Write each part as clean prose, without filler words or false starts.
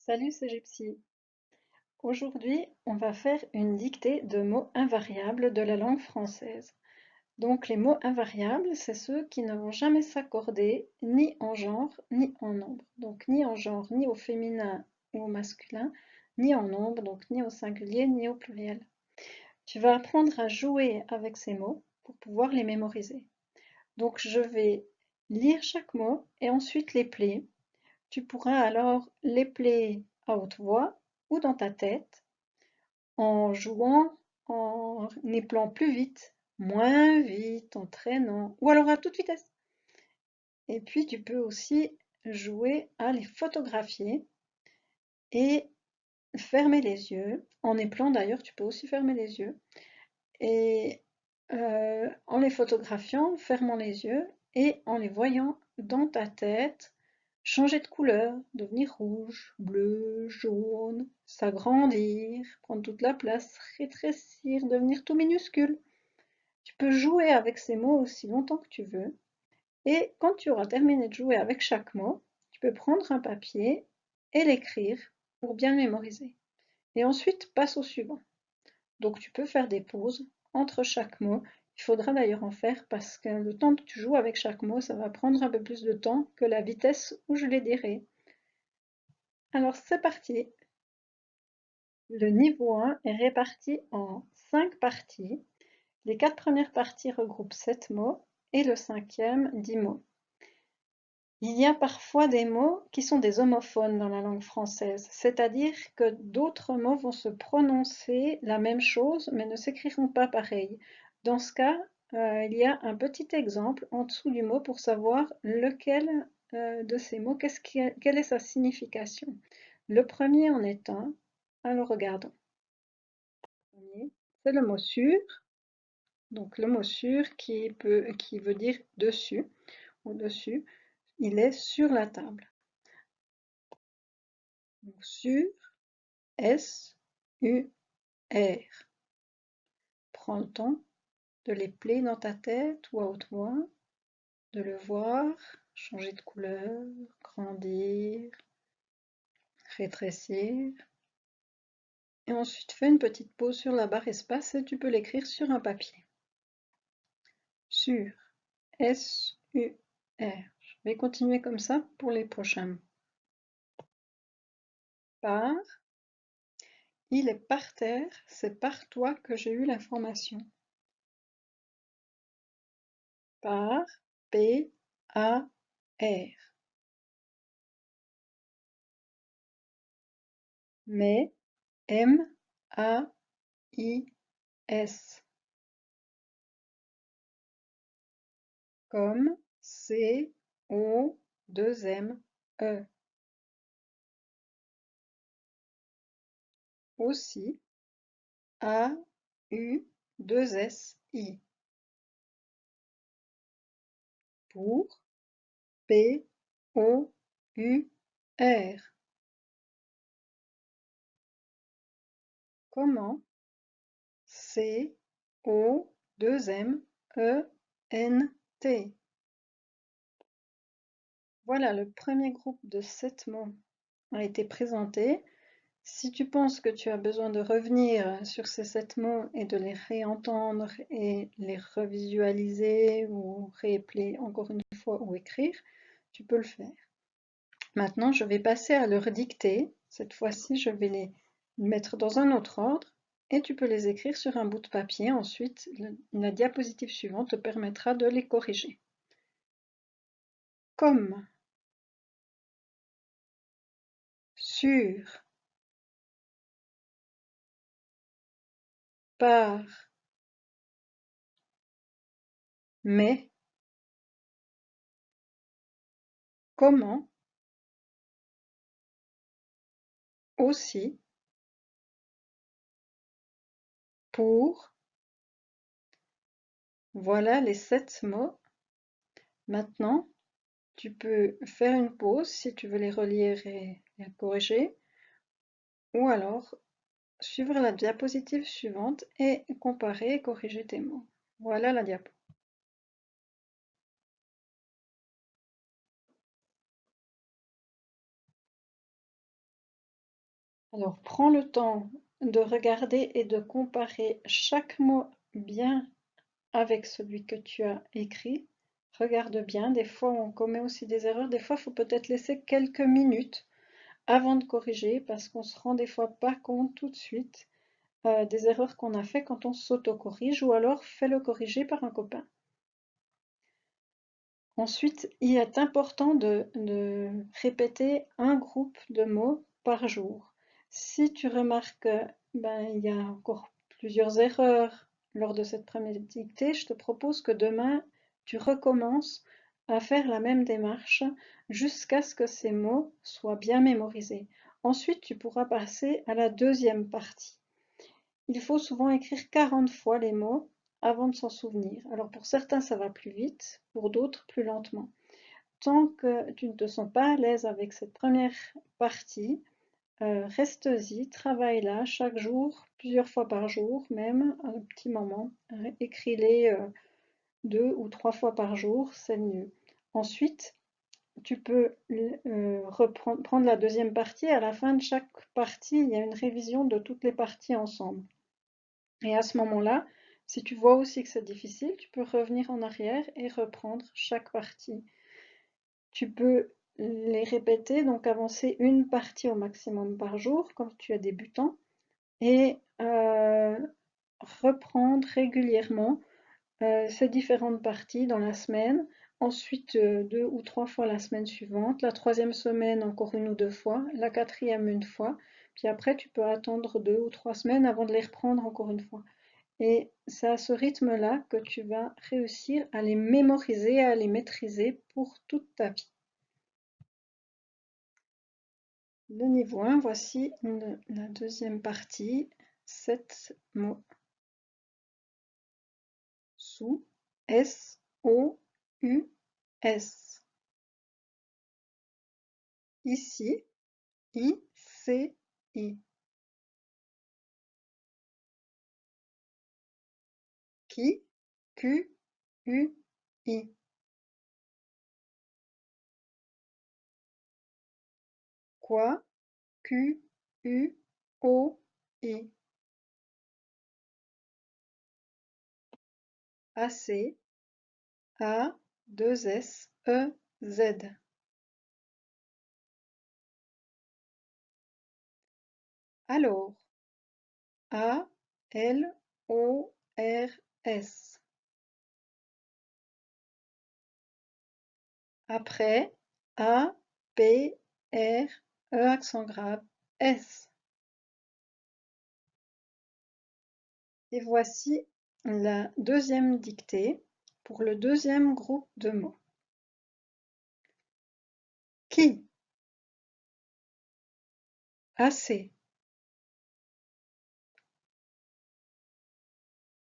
Salut, c'est Gypsy. Aujourd'hui, on va faire une dictée de mots invariables de la langue française. Donc, les mots invariables, c'est ceux qui ne vont jamais s'accorder ni en genre ni en nombre. Donc, ni en genre, ni au féminin ou au masculin, ni en nombre, donc ni au singulier ni au pluriel. Tu vas apprendre à jouer avec ces mots pour pouvoir les mémoriser. Donc, je vais lire chaque mot et ensuite les plier. Tu pourras alors les plier à haute voix ou dans ta tête en jouant, en épelant plus vite, moins vite, en traînant ou alors à toute vitesse. Et puis tu peux aussi jouer à les photographier et fermer les yeux. En épelant d'ailleurs, tu peux aussi fermer les yeux. Et en les photographiant, fermant les yeux et en les voyant dans ta tête, changer de couleur, devenir rouge, bleu, jaune, s'agrandir, prendre toute la place, rétrécir, devenir tout minuscule. Tu peux jouer avec ces mots aussi longtemps que tu veux. Et quand tu auras terminé de jouer avec chaque mot, tu peux prendre un papier et l'écrire pour bien le mémoriser. Et ensuite, passe au suivant. Donc tu peux faire des pauses entre chaque mot. Il faudra d'ailleurs en faire parce que le temps que tu joues avec chaque mot, ça va prendre un peu plus de temps que la vitesse où je les dirai. Alors c'est parti. Le niveau 1 est réparti en 5 parties. Les 4 premières parties regroupent 7 mots et le cinquième 10 mots. Il y a parfois des mots qui sont des homophones dans la langue française, c'est-à-dire que d'autres mots vont se prononcer la même chose mais ne s'écriront pas pareil. Dans ce cas, il y a un petit exemple en dessous du mot pour savoir lequel de ces mots, quelle est sa signification. Le premier en est un, alors regardons. Le premier, c'est le mot sur, donc le mot sur qui veut dire dessus, au-dessus, il est sur la table. Donc sur, S-U-R. Prends le temps de les plier dans ta tête ou à haute voix, de le voir, changer de couleur, grandir, rétrécir. Et ensuite, fais une petite pause sur la barre espace et tu peux l'écrire sur un papier. Sur, S-U-R. Je vais continuer comme ça pour les prochains. Par, il est par terre, c'est par toi que j'ai eu l'information. Par, P-A-R. Mais, M-A-I-S. Comme, C-O-2-M-E. Aussi, A-U-2-S-I. Pour, P-O-U-R. Comment, C-O-2-M-E-N-T. Voilà, le premier groupe de 7 mots a été présenté. Si tu penses que tu as besoin de revenir sur ces 7 mots et de les réentendre et les revisualiser ou réépeler encore une fois ou écrire, tu peux le faire. Maintenant, je vais passer à leur dicter. Cette fois-ci, je vais les mettre dans un autre ordre et tu peux les écrire sur un bout de papier. Ensuite, la diapositive suivante te permettra de les corriger. Comme, sur, par, mais, comment, aussi, pour. Voilà les 7 mots. Maintenant, tu peux faire une pause si tu veux les relire et les corriger, ou alors suivre la diapositive suivante et comparer et corriger tes mots. Voilà la diapo. Alors, prends le temps de regarder et de comparer chaque mot bien avec celui que tu as écrit. Regarde bien, des fois on commet aussi des erreurs, des fois il faut peut-être laisser quelques minutes avant de corriger parce qu'on se rend des fois pas compte tout de suite des erreurs qu'on a fait quand on s'auto-corrige ou alors fais-le corriger par un copain. Ensuite, il est important de répéter un groupe de mots par jour. Si tu remarques il y a encore plusieurs erreurs lors de cette première dictée, je te propose que demain, tu recommences à faire la même démarche jusqu'à ce que ces mots soient bien mémorisés. Ensuite, tu pourras passer à la deuxième partie. Il faut souvent écrire 40 fois les mots avant de s'en souvenir. Alors pour certains, ça va plus vite, pour d'autres, plus lentement. Tant que tu ne te sens pas à l'aise avec cette première partie, reste-y, travaille-la chaque jour, plusieurs fois par jour, même un petit moment. Écris-les 2 ou 3 fois par jour, c'est mieux. Ensuite, tu peux prendre la deuxième partie. À la fin de chaque partie, il y a une révision de toutes les parties ensemble. Et à ce moment-là, si tu vois aussi que c'est difficile, tu peux revenir en arrière et reprendre chaque partie. Tu peux les répéter, donc avancer une partie au maximum par jour quand tu es débutant et reprendre régulièrement ces différentes parties dans la semaine. Ensuite, 2 ou 3 fois la semaine suivante. La troisième semaine, encore 1 ou 2 fois. La quatrième, 1 fois. Puis après, tu peux attendre 2 ou 3 semaines avant de les reprendre encore une fois. Et c'est à ce rythme-là que tu vas réussir à les mémoriser, à les maîtriser pour toute ta vie. Le niveau 1, voici la deuxième partie, 7 mots. Sous, S-O-U-S. Ici, I-C-I. Qui, Q-U-I. Quoi, Q-U-O-I. Assez, A-2-S-E-Z. Alors, A-L-O-R-S. Après, A-P-R-E accent grave, S. Et voici la deuxième dictée pour le deuxième groupe de mots. Qui, assez,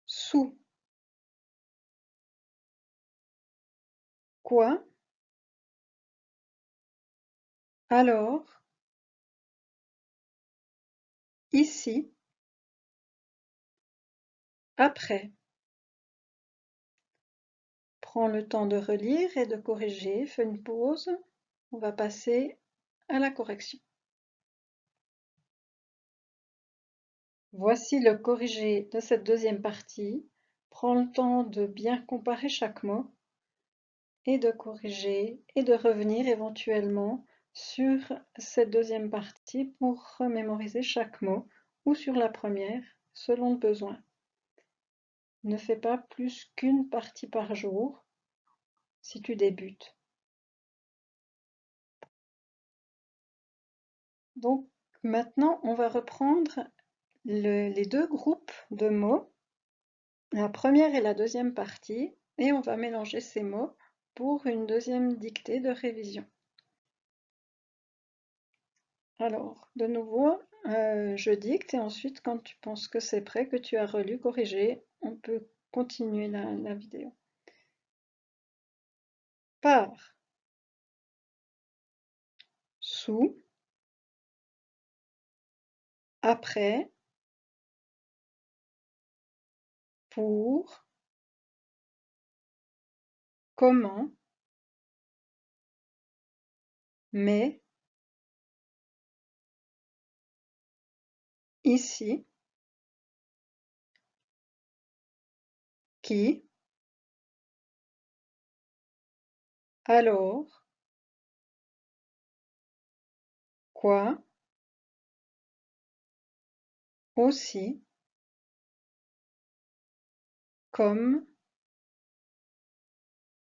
sous, quoi, alors, ici, après. Prends le temps de relire et de corriger, fais une pause. On va passer à la correction. Voici le corrigé de cette deuxième partie. Prends le temps de bien comparer chaque mot et de corriger et de revenir éventuellement sur cette deuxième partie pour remémoriser chaque mot ou sur la première selon le besoin. Ne fais pas plus qu'une partie par jour si tu débutes. Donc maintenant, on va reprendre les deux groupes de mots, la première et la deuxième partie, et on va mélanger ces mots pour une deuxième dictée de révision. Alors, de nouveau, je dicte et ensuite, quand tu penses que c'est prêt, que tu as relu, corrigé, on peut continuer la vidéo. Par, sous, après, pour, comment, mais, ici, qui, alors, quoi, aussi, comme,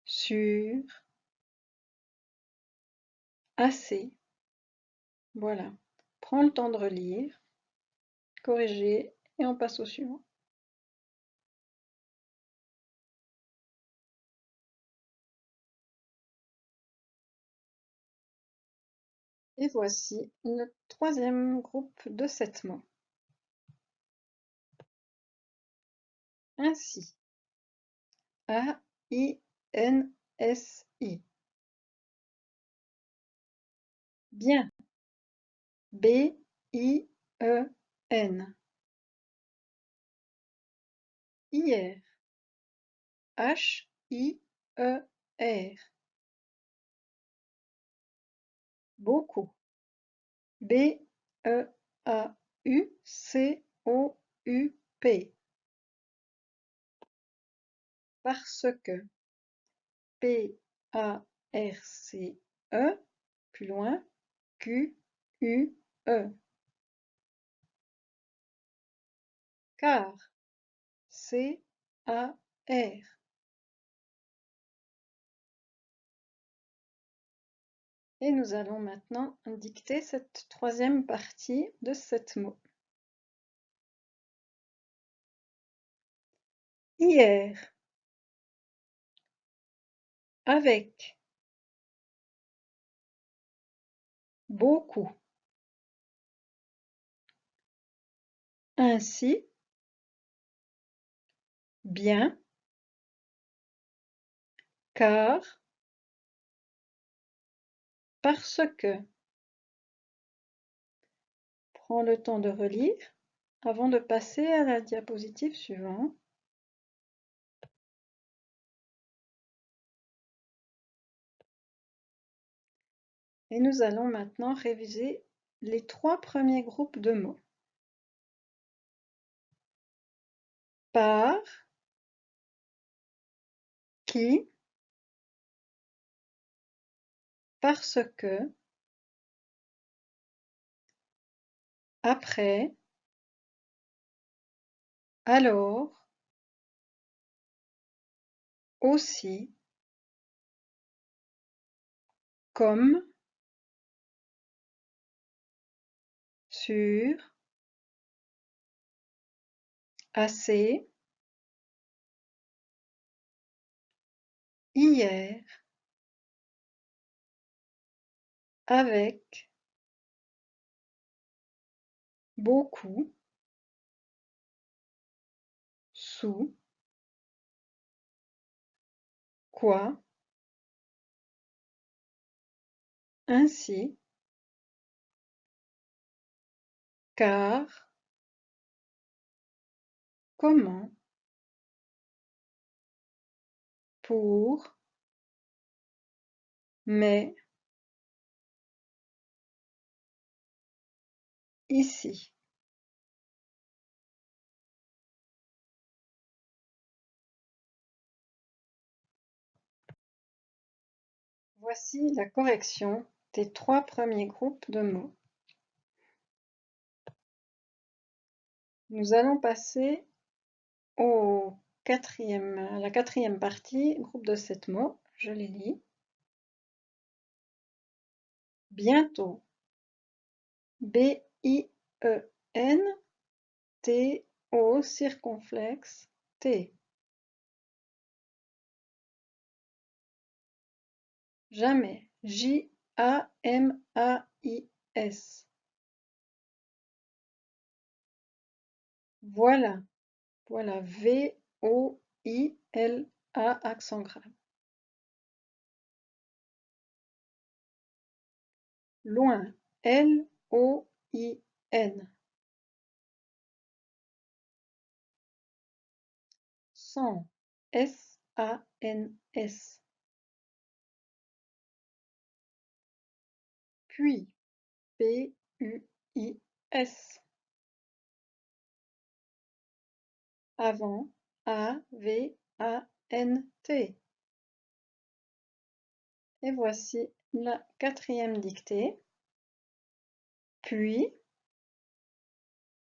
sur, assez. Voilà. Prends le temps de relire, corriger et on passe au suivant. Et voici le troisième groupe de 7 mots. Ainsi, A-I-N-S-I. Bien, B-I-E-N. Hier, H-I-E-R. Beaucoup, B-E-A-U-C-O-U-P. Parce que, P-A-R-C-E, plus loin, Q-U-E. Car, C-A-R. Et nous allons maintenant dicter cette troisième partie de 7 mots. Hier, avec, beaucoup. Ainsi, bien, car, parce que. Prends le temps de relire avant de passer à la diapositive suivante. Et nous allons maintenant réviser les 3 premiers groupes de mots. Par, qui, parce que, après, alors, aussi, comme, sur, assez, hier, avec, beaucoup, sous, quoi, ainsi, car, comment, pour, mais, ici. Voici la correction des 3 premiers groupes de mots. Nous allons passer à la quatrième partie, groupe de 7 mots. Je les lis. Bientôt. B-I-E-N-T-O circonflexe T. Jamais. J-A-M-A-I-S. Voilà. Voilà. V-O-I-L-A accent grave. Loin. L-O-I-N. Sans. S-A-N-S. Puis. P-U-I-S. avant, A-V-A-N-T. Et voici la quatrième dictée. Puis,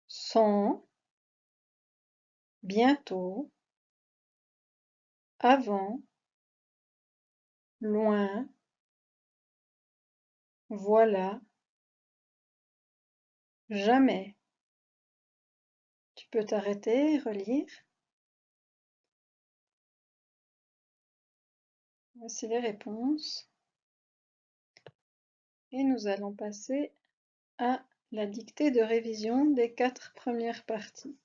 sans, bientôt, avant, loin, voilà, jamais. Tu peux t'arrêter et relire. Voici les réponses. Et nous allons passer à la dictée de révision des 4 premières parties.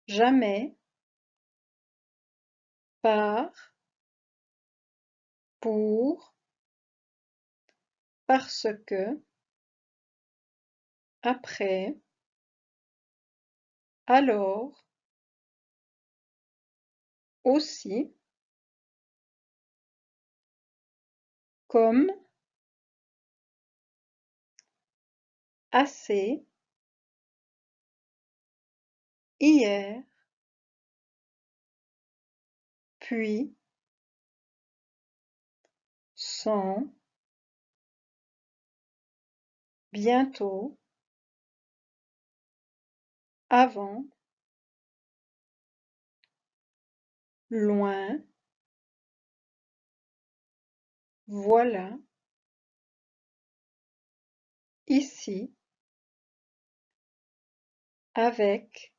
Jamais, par, pour, parce que, après, alors, aussi, comme, assez, hier, puis, sans, bientôt, avant, loin, voilà, ici, avec,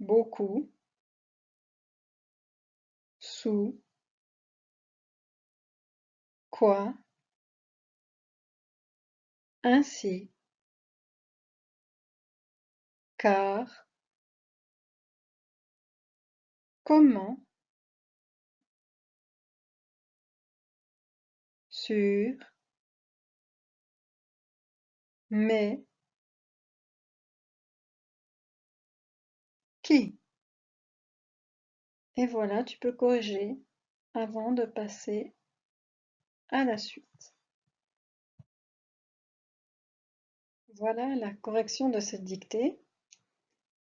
beaucoup, sous, quoi, ainsi, car, comment, sur, mais, qui. Et voilà, tu peux corriger avant de passer à la suite. Voilà la correction de cette dictée.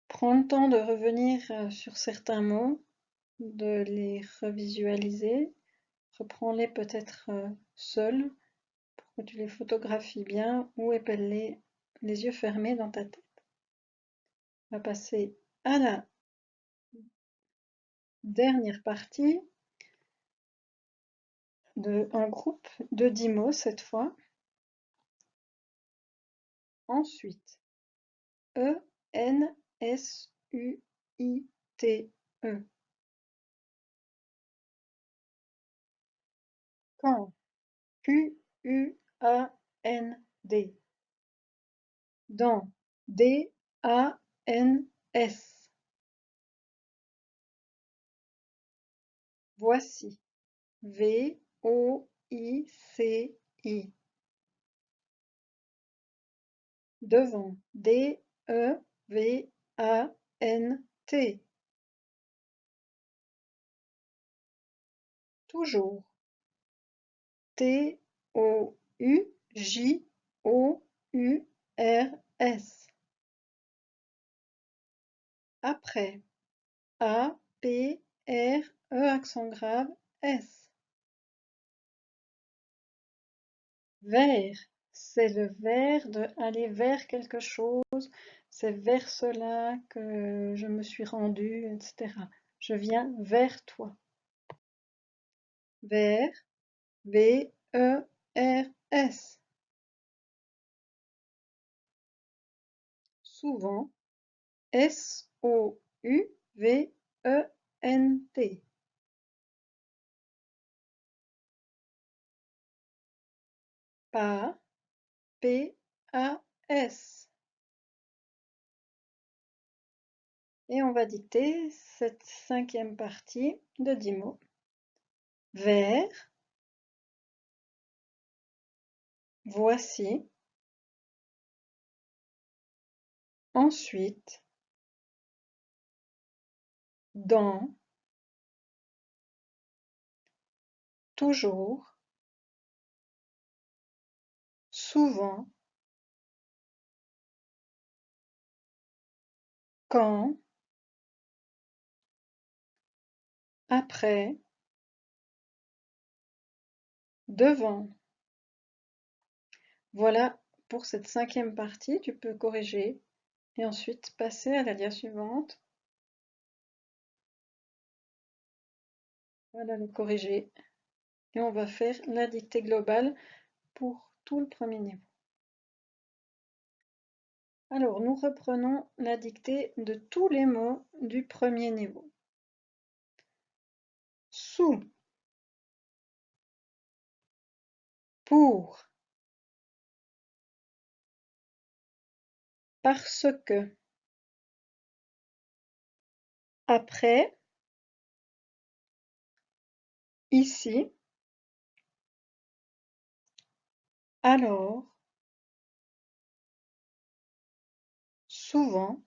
Prends le temps de revenir sur certains mots, de les revisualiser. Reprends-les peut-être seuls pour que tu les photographies bien ou épelle-les les yeux fermés dans ta tête. On va passer à la dernière partie de un groupe de 10 mots cette fois. Ensuite, E-N-S-U-I-T-E. Quand. Q-U-A-N-D. Dans. D-A-N-S. Voici. V-O-I-C-I. Devant. D-E-V-A-N-T. Toujours. T-O-U-J-O-U-R-S. Après. A-P-R-E accent grave S. Vers, c'est le vers de aller vers quelque chose, c'est vers cela que je me suis rendue, etc. Je viens vers toi. Vers, V-E-R-S. Souvent, S-O-U-V-E-N-T. Pas, P-A-S. Et on va dicter cette cinquième partie de 10 mots. Vers, voici, ensuite, dans, toujours, souvent, quand, après, devant. Voilà pour cette 5e partie, tu peux corriger et ensuite passer à la dia suivante. Voilà le corrigé. Et on va faire la dictée globale pour tout le premier niveau. Alors, nous reprenons la dictée de tous les mots du premier niveau. Sous, pour, parce que, après, ici, alors, souvent,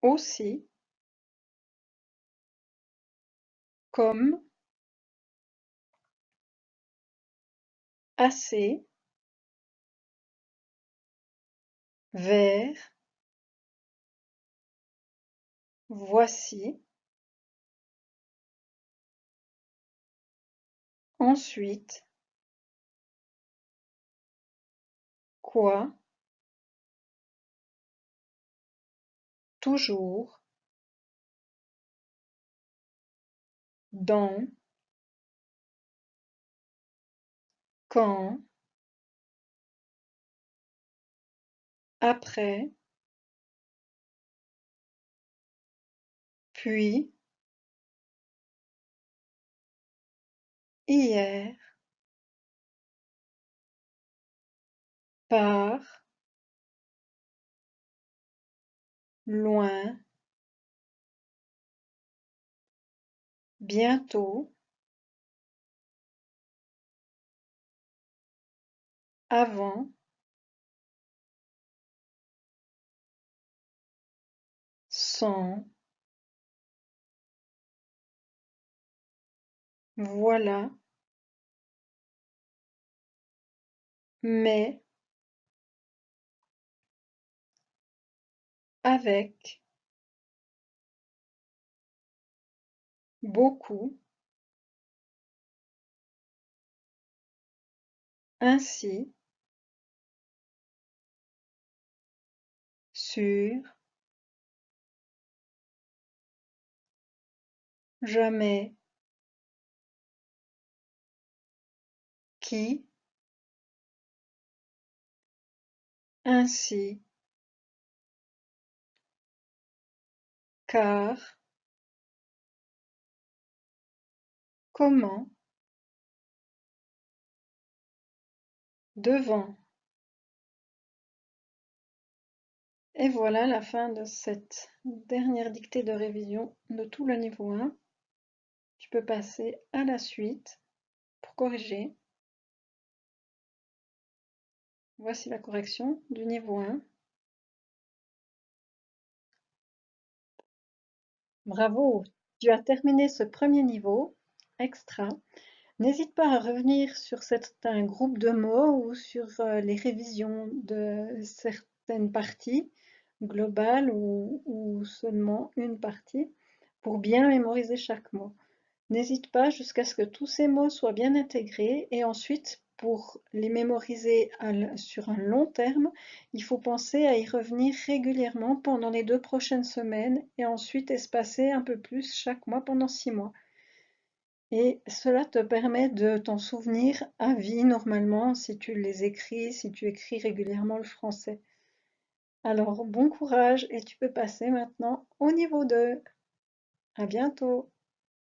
aussi, comme, assez, vers, voici, ensuite, quoi, toujours, dans, quand, après, puis, hier, par, loin, bientôt, avant, sans, voilà, mais, avec, beaucoup, ainsi, sur, jamais, qui, ainsi, car, comment, devant. Et voilà la fin de cette dernière dictée de révision de tout le niveau 1. Tu peux passer à la suite pour corriger. Voici la correction du niveau 1. Bravo, tu as terminé ce premier niveau extra. N'hésite pas à revenir sur certains groupes de mots ou sur les révisions de certaines parties, globales ou seulement une partie, pour bien mémoriser chaque mot. N'hésite pas jusqu'à ce que tous ces mots soient bien intégrés et ensuite, pour les mémoriser sur un long terme, il faut penser à y revenir régulièrement pendant les 2 prochaines semaines et ensuite espacer un peu plus chaque mois pendant 6 mois. Et cela te permet de t'en souvenir à vie normalement si tu les écris, si tu écris régulièrement le français. Alors bon courage et tu peux passer maintenant au niveau 2. À bientôt.